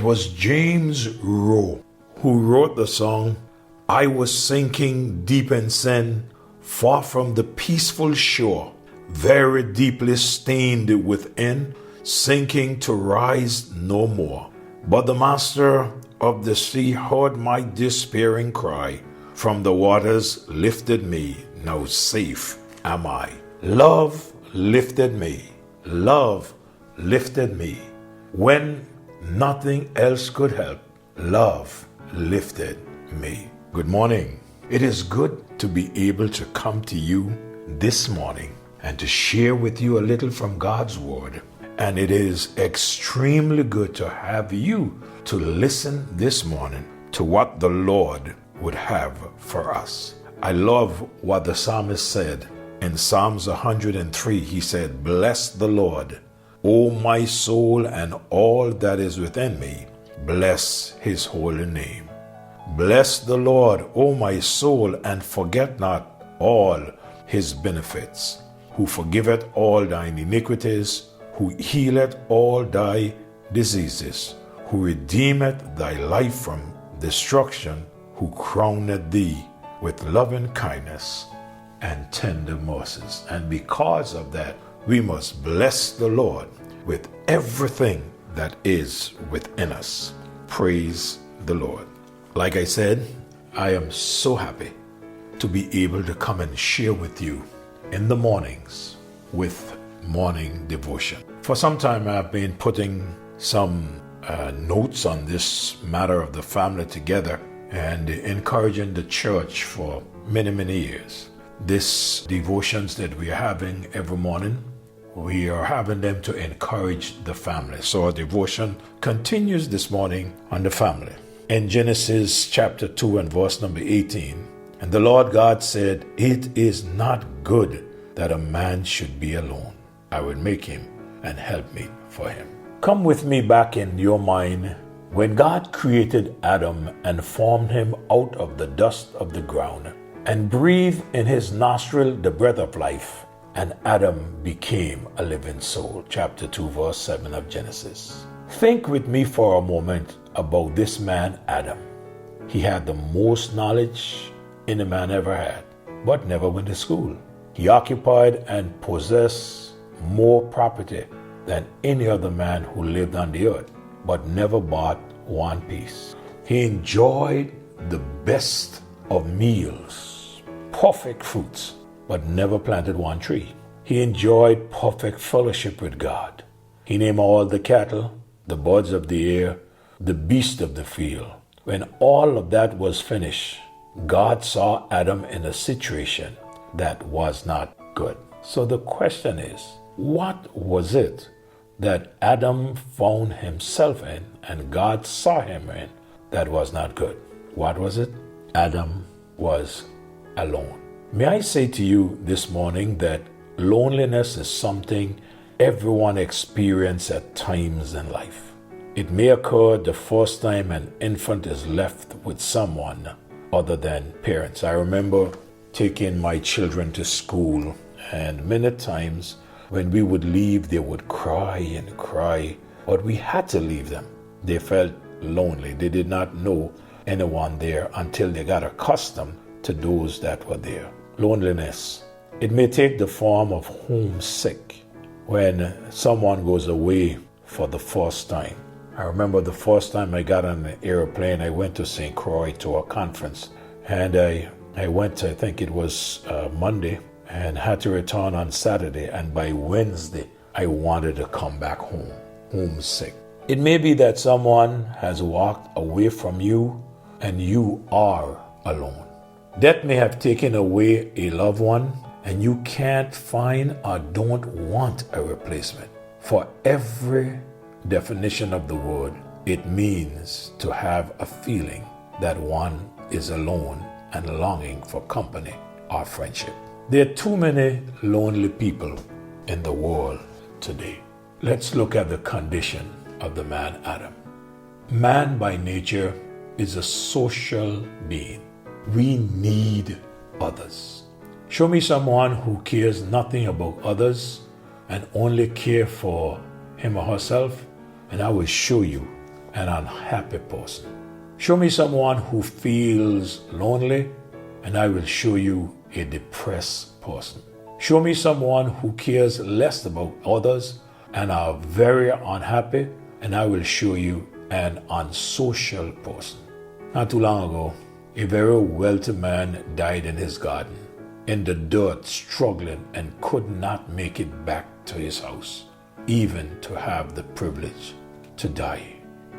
was James Rowe who wrote the song, I was sinking deep in sin, far from the peaceful shore, very deeply stained within, sinking to rise no more. But the master of the sea heard my despairing cry, from the waters lifted me, now safe am I. Love lifted me, love lifted me. When nothing else could help, love lifted me. Good morning. It is good to be able to come to you this morning and to share with you a little from God's Word. And it is extremely good to have you to listen this morning to what the Lord would have for us. I love what the psalmist said in Psalms 103. He said, Bless the Lord, O my soul, and all that is within me. Bless his holy name. Bless the Lord, O my soul, and forget not all his benefits, who forgiveth all thine iniquities, who healeth all thy diseases, who redeemeth thy life from destruction, who crowneth thee with loving kindness and tender mercies. And because of that, we must bless the Lord with everything that is within us. Praise the Lord. Like I said, I am so happy to be able to come and share with you in the mornings with morning devotion. For some time, I've been putting some notes on this matter of the family together and encouraging the church for many, many years. These devotions that we are having every morning, we are having them to encourage the family. So our devotion continues this morning on the family. In Genesis chapter 2 and verse number 18, and the Lord God said, It is not good that a man should be alone. I will make him and help me for him. Come with me back in your mind when God created Adam and formed him out of the dust of the ground and breathed in his nostril the breath of life, and Adam became a living soul. Chapter 2 verse 7 of Genesis. Think with me for a moment about this man Adam. He had the most knowledge any man ever had, but never went to school. He occupied and possessed more property than any other man who lived on the earth, but never bought one piece. He enjoyed the best of meals, perfect fruits, but never planted one tree. He enjoyed perfect fellowship with God. He named all the cattle, the birds of the air, the beasts of the field. When all of that was finished, God saw Adam in a situation that was not good. So the question is, what was it that Adam found himself in and God saw him in that was not good? What was it? Adam was alone. May I say to you this morning that loneliness is something everyone experiences at times in life. It may occur the first time an infant is left with someone other than parents. I remember taking my children to school, and many times when we would leave, they would cry and cry, but we had to leave them. They felt lonely. They did not know anyone there until they got accustomed to those that were there. Loneliness. It may take the form of homesick when someone goes away for the first time. I remember the first time I got on an airplane, I went to St. Croix to a conference, and I went, I think it was Monday, and had to return on Saturday, and by Wednesday, I wanted to come back home, homesick. It may be that someone has walked away from you, and you are alone. Death may have taken away a loved one, and you can't find or don't want a replacement. For every definition of the word, it means to have a feeling that one is alone and longing for company or friendship. There are too many lonely people in the world today. Let's look at the condition of the man Adam. Man by nature is a social being. We need others. Show me someone who cares nothing about others and only care for him or herself, and I will show you an unhappy person. Show me someone who feels lonely, and I will show you a depressed person. Show me someone who cares less about others and are very unhappy, and I will show you an unsocial person. Not too long ago, a very wealthy man died in his garden, in the dirt, struggling, and could not make it back to his house, even to have the privilege to die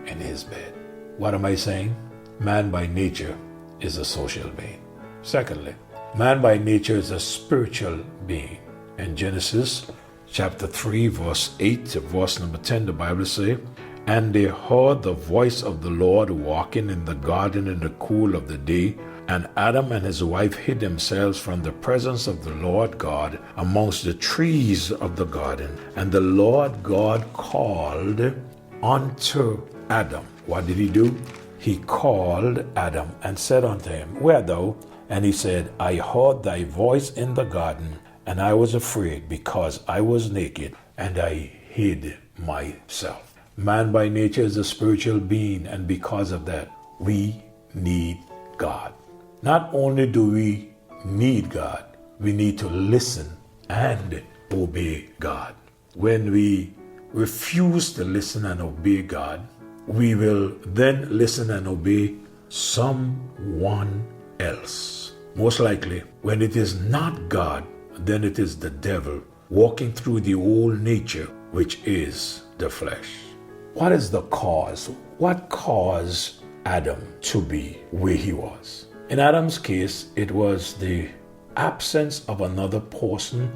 in his bed. What am I saying? Man by nature is a social being. Secondly, man by nature is a spiritual being. In Genesis chapter 3, verse 8 to verse number 10, the Bible says, "And they heard the voice of the Lord walking in the garden in the cool of the day, and Adam and his wife hid themselves from the presence of the Lord God amongst the trees of the garden. And the Lord God called unto Adam." What did he do? He called Adam and said unto him, "Where thou?" And he said, "I heard thy voice in the garden, and I was afraid because I was naked, and I hid myself." Man by nature is a spiritual being, and because of that, we need God. Not only do we need God, we need to listen and obey God. When we refuse to listen and obey God, we will then listen and obey someone else. Most likely, when it is not God, then it is the devil walking through the old nature, which is the flesh. What is the cause? What caused Adam to be where he was? In Adam's case, it was the absence of another person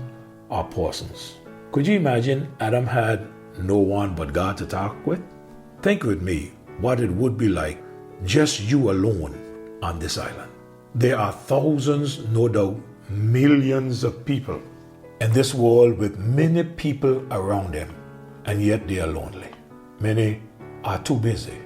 or persons. Could you imagine Adam had no one but God to talk with? Think with me what it would be like just you alone on this island. There are thousands, no doubt millions of people in this world with many people around them, and yet they are lonely. Many are too busy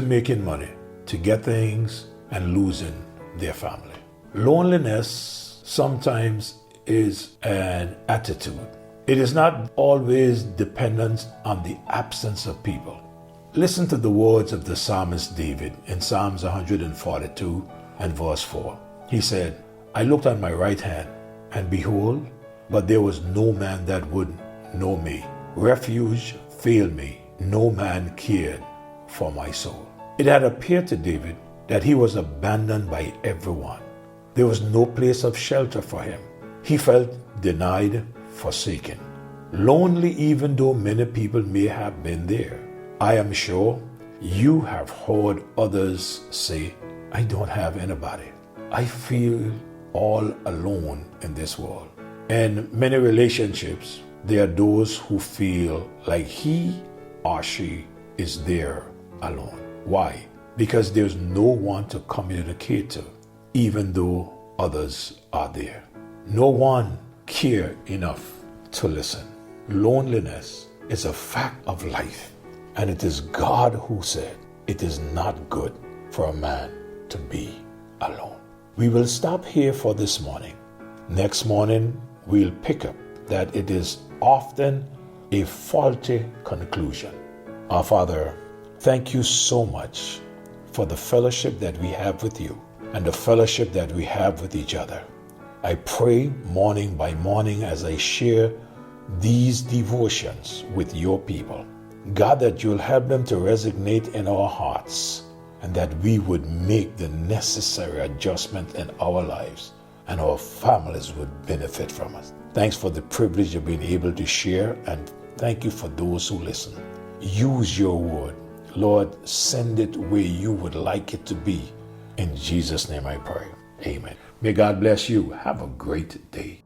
making money to get things and losing their family. Loneliness sometimes is an attitude. It is not always dependent on the absence of people. Listen to the words of the psalmist David in Psalms 142 and verse 4. He said, "I looked on my right hand, and behold, but there was no man that would know me. Refuge failed me. No man cared for my soul." It had appeared to David that he was abandoned by everyone. There was no place of shelter for him. He felt denied, forsaken, lonely, even though many people may have been there. I am sure you have heard others say, "I don't have anybody. I feel all alone in this world." In many relationships, there are those who feel like he or she is there alone. Why? Because there's no one to communicate to, even though others are there. No one cares enough to listen. Loneliness is a fact of life, and it is God who said it is not good for a man to be alone. We will stop here for this morning. Next morning, we'll pick up that it is often a faulty conclusion. Our Father, thank you so much for the fellowship that we have with you and the fellowship that we have with each other. I pray morning by morning as I share these devotions with your people, God, that you'll help them to resonate in our hearts and that we would make the necessary adjustment in our lives and our families would benefit from us. Thanks for the privilege of being able to share, and thank you for those who listen. Use your word. Lord, send it where you would like it to be. In Jesus' name I pray. Amen. May God bless you. Have a great day.